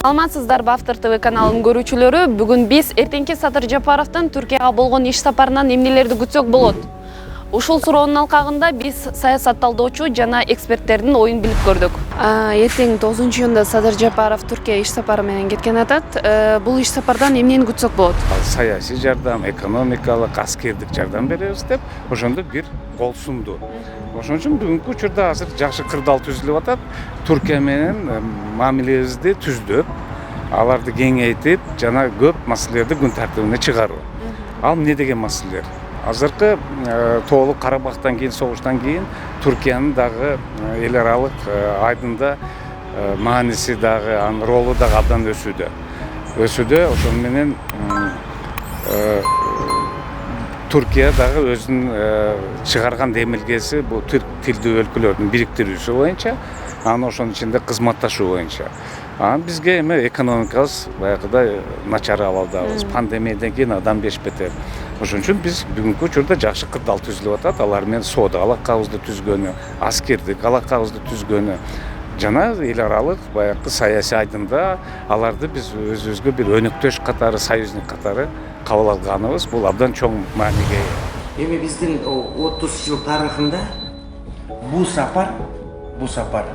Саламатсыздарбы, Автор ТВ каналынын көрүүчүлөрү. Бүгүн биз эртеңки Садыр Жапаровдун Түркияга болгон иш сапарынан эмнелерди күтсөк болот? Ушул суроонун алкагында биз саясат талдоочу жана эксперттердин оюн билип көрдүк. Эртең 9-июнда Садыр Жапаров Түркия иш сапары менен кеткен атат. Бул иш сапардан эмнени күтсөк болот? Саясий жардам, экономикалык, аскердик жардам беребиз деп ошондо бир кол сунду. Ошон үчүн бүгүнкү учурда азыр жакшы кырдаал түзүлүп атат. Түркия менен мамилебизди түздүп, аларды кеңейтип, жана көп маселелерди күн тартибине чыгаруу. Ал эмне деген маселелер? Азыркы тоолук Карабактан кийин, согуштан кийин Түркиянын дагы эл аралык айдында мааниси дагы, анын ролу дагы абдан өсүүдө. Ошон менен Түркия дагы өзүнүн чыгарган демилгеси бул түрк тилдүү өлкөлөрдүн бириктирүүсү боюнча, анан ошонун ичинде кызматташуу боюнча. Бизге эми экономикабыз баягыдай начар абалдабыз. Пандемиядан кийин адам бешбетер. Ошон үчүн биз бүгүнкү учурда жакшы кырдаал түзүлүп атат. Алар менен соода алакабызды түзгөнү, аскердик алакабызды түзгөнү жана эл аралык баягы саясий айдында аларды биз өзүбүзгө бир өнөктөш катары, союзник катары кабыл алганыбыз бул абдан чоң мааниге ээ. Эми биздин 30 жыл тарыхында бул сапар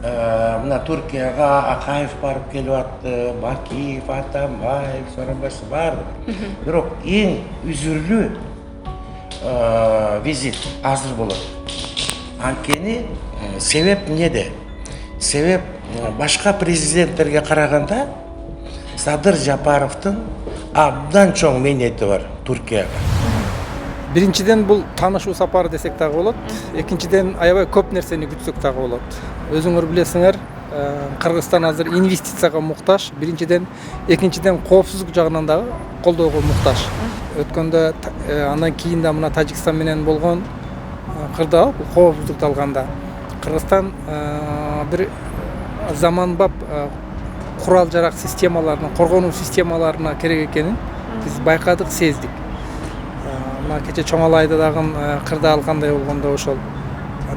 мына Түркияга Акаев барып келип атты, Бакиев, Атамбаев, Сооронбаев баары. Бирок эң үзүрлүү визит азыр болот. Анткени себеп эмнеде? Себеп башка президенттерге караганда Садыр Жапаровдун абдан чоң мээнети бар Түркияга. Биринчиден бул таанышуу сапары десек дагы болот. Экинчиден аябай көп нерсени күтсөк дагы болот. Өзүңөр билесиңер, Кыргызстан азыр инвестицияга муктаж. Биринчиден, экинчиден коопсуздук жагынан дагы колдоого муктаж. Өткөндө андан кийин да мына Тажикстан менен болгон кырдаал коопсуздукту алганда Кыргызстан бир заманбап курал жарак системаларынын, коргонуу системаларына керек экенин биз байкадык, сездик. Мына кече Чоңалайда дагы кырдаал кандай болгондо ошол.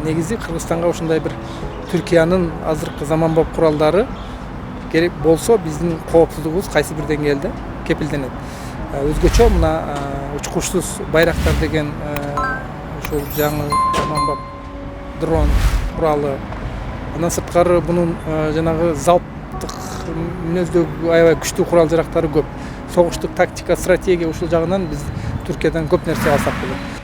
Негизи Кыргызстанга ушундай бир Түркиянын азыркы заманбап куралдары керек болсо биздин коопсуздугубуз кайсы бир деңгээлде кепилденет. Өзгөчө мына учкучсуз байрактар деген ушул жаңы заманбап дрон куралы. Андан сырткары бунун жанагы залптык мүнөздөгү аябай күчтүү курал жарактары көп. Согуштук тактика, стратегия ушул жагынан биз Түркиядан көп нерсе алсак болот.